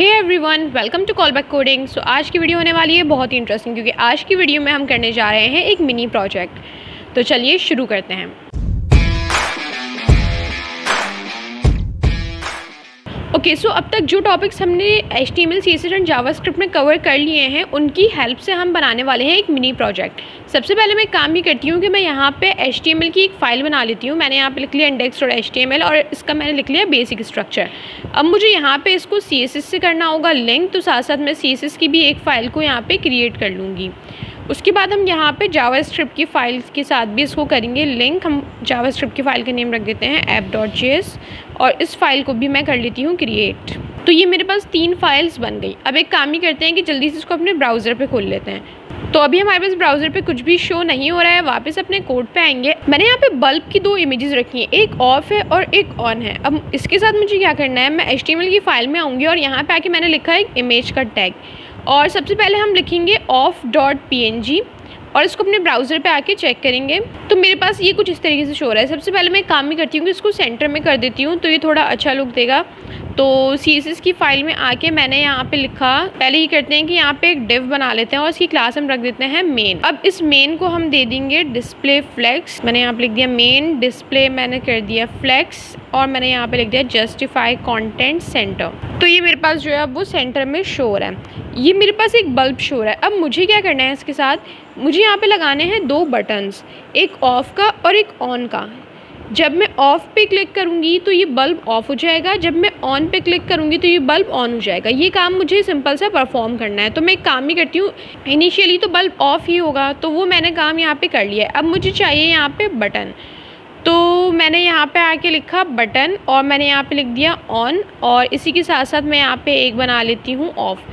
Hey everyone, welcome to call back coding. So आज की video होने वाली है बहुत ही इंटरेस्टिंग, क्योंकि आज की वीडियो में हम करने जा रहे हैं एक मिनी प्रोजेक्ट। तो चलिए शुरू करते हैं। ओके, सो अब तक जो टॉपिक्स हमने HTML, CSS एंड जावास्क्रिप्ट में कवर कर लिए हैं, उनकी हेल्प से हम बनाने वाले हैं एक मिनी प्रोजेक्ट। सबसे पहले मैं काम ये करती हूँ कि मैं यहाँ पे HTML की एक फ़ाइल बना लेती हूँ। मैंने यहाँ पे लिख लिया index.html और इसका मैंने लिख लिया बेसिक स्ट्रक्चर। अब मुझे यहाँ पे इसको CSS से करना होगा लिंक, तो साथ साथ मैं CSS की भी एक फ़ाइल को यहाँ पर क्रिएट कर लूँगी। उसके बाद हम यहाँ पे जावास्क्रिप्ट की फ़ाइल के साथ भी इसको करेंगे लिंक। हम जावास्क्रिप्ट की फ़ाइल का नेम रख देते हैं app.js और इस फाइल को भी मैं कर लेती हूँ क्रिएट। तो ये मेरे पास 3 फाइल्स बन गई। अब एक काम ही करते हैं कि जल्दी से इसको अपने ब्राउज़र पे खोल लेते हैं। तो अभी हमारे पास ब्राउज़र पे कुछ भी शो नहीं हो रहा है। वापस अपने कोड पे आएंगे। मैंने यहाँ पे बल्ब की 2 इमेजेस रखी हैं, एक ऑफ है और एक ऑन है। अब इसके साथ मुझे क्या करना है, मैं HTML की फ़ाइल में आऊँगी और यहाँ पे आके मैंने लिखा है एक इमेज का टैग, और सबसे पहले हम लिखेंगे off.png और इसको अपने ब्राउज़र पे आके चेक करेंगे। तो मेरे पास ये कुछ इस तरीके से शो हो रहा है। सबसे पहले मैं काम ही करती हूँ कि इसको सेंटर में कर देती हूँ, तो ये थोड़ा अच्छा लुक देगा। तो CSS की फ़ाइल में आके मैंने यहाँ पे लिखा, पहले ही करते हैं कि यहाँ पे एक डिव बना लेते हैं और इसकी क्लास हम रख देते हैं मेन। अब इस मेन को हम दे देंगे डिस्प्ले फ्लेक्स। मैंने यहाँ पे लिख दिया मेन डिस्प्ले, मैंने कर दिया फ्लेक्स और मैंने यहाँ पे लिख दिया जस्टिफाई कंटेंट सेंटर। तो ये मेरे पास जो है वो सेंटर में शो हो रहा है। ये मेरे पास एक बल्ब शो हो रहा है। अब मुझे क्या करना है, इसके साथ मुझे यहाँ पे लगाने हैं 2 बटन्स, एक ऑफ का और एक ऑन का। जब मैं ऑफ पे क्लिक करूँगी तो ये बल्ब ऑफ हो जाएगा, जब मैं ऑन पे क्लिक करूँगी तो ये बल्ब ऑन हो जाएगा। ये काम मुझे सिंपल सा परफॉर्म करना है। तो मैं एक काम ही करती हूँ, इनिशियली तो बल्ब ऑफ ही होगा, तो वो मैंने काम यहाँ पे कर लिया है। अब मुझे चाहिए यहाँ पे बटन, तो मैंने यहाँ पे आके लिखा बटन और मैंने यहाँ पे लिख दिया ऑन, और इसी के साथ साथ मैं यहाँ पे एक बना लेती हूँ ऑफ।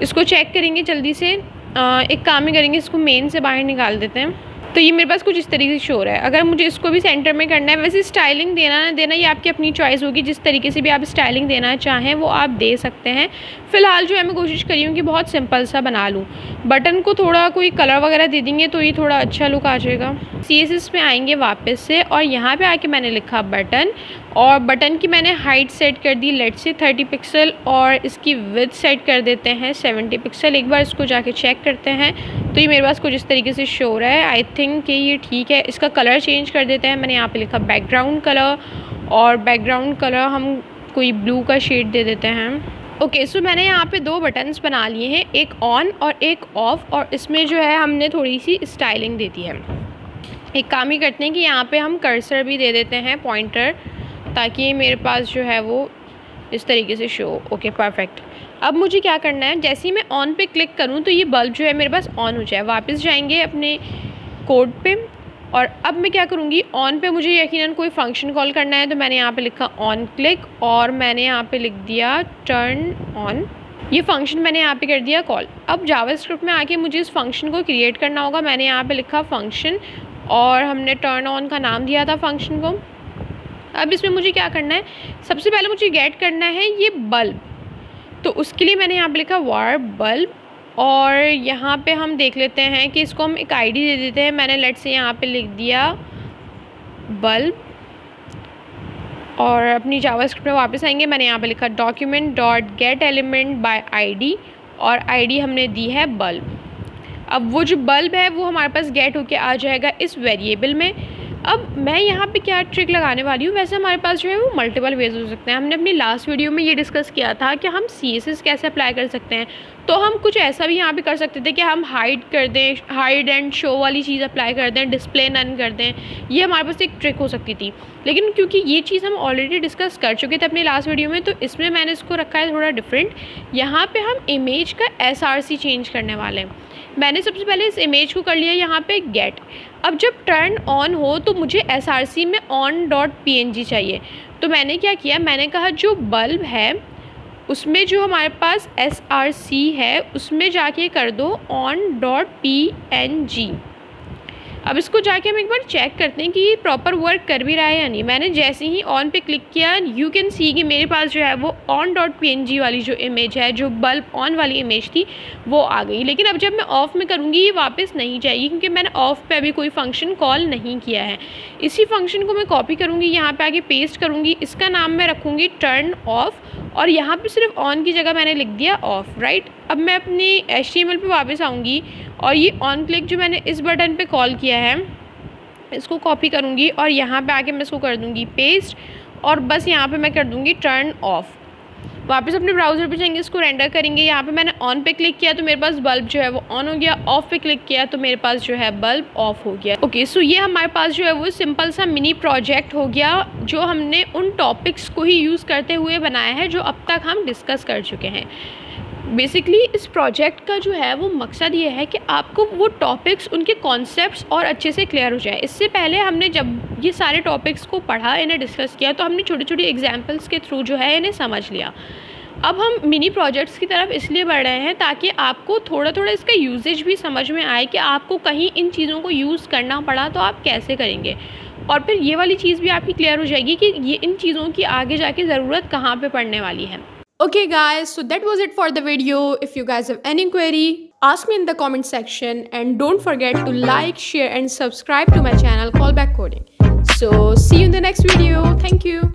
इसको चेक करेंगे जल्दी से। एक काम ही करेंगे, इसको मेन से बाहर निकाल देते हैं। तो ये मेरे पास कुछ इस तरीके से शो रहा है। अगर मुझे इसको भी सेंटर में करना है, वैसे स्टाइलिंग देना ना देना ये आपकी अपनी चॉइस होगी। जिस तरीके से भी आप स्टाइलिंग देना चाहें वो आप दे सकते हैं। फ़िलहाल जो है मैं कोशिश करी हूँ कि बहुत सिंपल सा बना लूँ। बटन को थोड़ा कोई कलर वगैरह दे देंगे तो ये थोड़ा अच्छा लुक आ जाएगा। CSS में आएंगे वापस से और यहाँ पे आके मैंने लिखा बटन, और बटन की मैंने हाइट सेट कर दी लेट्स से 30 पिक्सल और इसकी विड्थ सेट कर देते हैं 70 पिक्सल। एक बार इसको जाके चेक करते हैं तो ये मेरे पास कुछ इस तरीके से शो हो रहा है। आई थिंक कि ये ठीक है। इसका कलर चेंज कर देते हैं। मैंने यहाँ पे लिखा बैकग्राउंड कलर, और बैकग्राउंड कलर हम कोई ब्लू का शेड दे देते हैं। ओके, सो मैंने यहाँ पे 2 बटन्स बना लिए हैं, एक ऑन और एक ऑफ, और इसमें जो है हमने थोड़ी सी स्टाइलिंग दे दी है। एक काम ही करते हैं कि यहाँ पे हम कर्सर भी दे देते हैं, पॉइंटर, ताकि मेरे पास जो है वो इस तरीके से शो। Okay, perfect. अब मुझे क्या करना है, जैसे ही मैं ऑन पे क्लिक करूँ तो ये बल्ब जो है मेरे पास ऑन हो जाए। वापस जाएंगे अपने कोड पे और अब मैं क्या करूँगी, ऑन पे मुझे यकीनन कोई फंक्शन कॉल करना है, तो मैंने यहाँ पे लिखा ऑन क्लिक और मैंने यहाँ पे लिख दिया टर्न ऑन। ये फंक्शन मैंने यहाँ पे कर दिया कॉल। अब जावास्क्रिप्ट में आके मुझे इस फंक्शन को क्रिएट करना होगा। मैंने यहाँ पे लिखा फंक्शन और हमने टर्न ऑन का नाम दिया था फंक्शन को। अब इसमें मुझे क्या करना है, सबसे पहले मुझे गेट करना है ये बल्ब, तो उसके लिए मैंने यहाँ पे लिखा वार बल्ब, और यहाँ पे हम देख लेते हैं कि इसको हम एक ID दे देते हैं। मैंने लेट्स से यहाँ पे लिख दिया बल्ब, और अपनी जावास्क्रिप्ट में वापस आएंगे। मैंने यहाँ पे लिखा document dot gate element by ID और ID हमने दी है बल्ब। अब वो जो बल्ब है वो हमारे पास गेट होके आ जाएगा इस वेरिएबल में। अब मैं यहाँ पे क्या ट्रिक लगाने वाली हूँ, वैसे हमारे पास जो है वो मल्टीपल वेज हो सकते हैं। हमने अपनी लास्ट वीडियो में ये डिस्कस किया था कि हम CSS कैसे अप्लाई कर सकते हैं। तो हम कुछ ऐसा भी यहाँ पे कर सकते थे कि हम हाइड कर दें, हाइड एंड शो वाली चीज़ अप्लाई कर दें, डिस्प्ले नन कर दें। ये हमारे पास एक ट्रिक हो सकती थी, लेकिन क्योंकि ये चीज़ हम ऑलरेडी डिस्कस कर चुके थे अपनी लास्ट वीडियो में, तो इसमें मैंने इसको रखा है थोड़ा डिफरेंट। यहाँ पर हम इमेज का SRC चेंज करने वाले हैं। मैंने सबसे पहले इस इमेज को कर लिया यहाँ पे गेट। अब जब टर्न ऑन हो तो मुझे SRC में on.png चाहिए। तो मैंने क्या किया, मैंने कहा जो बल्ब है उसमें जो हमारे पास SRC है उसमें जाके कर दो on.png। अब इसको जाके हम एक बार चेक करते हैं कि ये प्रॉपर वर्क कर भी रहा है या नहीं। मैंने जैसे ही ऑन पे क्लिक किया, यू कैन सी कि मेरे पास जो है वो on.png वाली जो इमेज है, जो बल्ब ऑन वाली इमेज थी, वो आ गई। लेकिन अब जब मैं ऑफ़ में करूँगी ये वापस नहीं जाएगी, क्योंकि मैंने ऑफ़ पे अभी कोई फंक्शन कॉल नहीं किया है। इसी फंक्शन को मैं कॉपी करूँगी, यहाँ पे आके पेस्ट करूँगी। इसका नाम मैं रखूँगी टर्न ऑफ और यहाँ पे सिर्फ ऑन की जगह मैंने लिख दिया ऑफ, राइट। अब मैं अपनी HTML पे वापस आऊँगी और ये ऑन क्लिक जो मैंने इस बटन पे कॉल किया है इसको कॉपी करूँगी और यहाँ पे आके मैं इसको कर दूँगी पेस्ट और बस यहाँ पे मैं कर दूँगी टर्न ऑफ। वापस अपने ब्राउज़र पे जाएंगे, इसको रेंडर करेंगे। यहाँ पे मैंने ऑन पे क्लिक किया तो मेरे पास बल्ब जो है वो ऑन हो गया, ऑफ पे क्लिक किया तो मेरे पास जो है बल्ब ऑफ हो गया। ओके, सो ये हमारे पास जो है वो सिंपल सा मिनी प्रोजेक्ट हो गया जो हमने उन टॉपिक्स को ही यूज़ करते हुए बनाया है जो अब तक हम डिस्कस कर चुके हैं। बेसिकली इस प्रोजेक्ट का जो है वो मकसद ये है कि आपको वो टॉपिक्स, उनके कॉन्सेप्ट्स और अच्छे से क्लियर हो जाए। इससे पहले हमने जब ये सारे टॉपिक्स को पढ़ा, इन्हें डिस्कस किया, तो हमने छोटी छोटी एग्जांपल्स के थ्रू जो है इन्हें समझ लिया। अब हम मिनी प्रोजेक्ट्स की तरफ इसलिए बढ़ रहे हैं ताकि आपको थोड़ा थोड़ा इसका यूजेज भी समझ में आए कि आपको कहीं इन चीज़ों को यूज़ करना पड़ा तो आप कैसे करेंगे, और फिर ये वाली चीज़ भी आपकी क्लियर हो जाएगी कि ये इन चीज़ों की आगे जाके ज़रूरत कहाँ पे पड़ने वाली है। Okay guys, so that was it for the video. If you guys have any query, ask me in the comment section, and don't forget to like, share and subscribe to my channel Callback Coding. So see you in the next video. Thank you.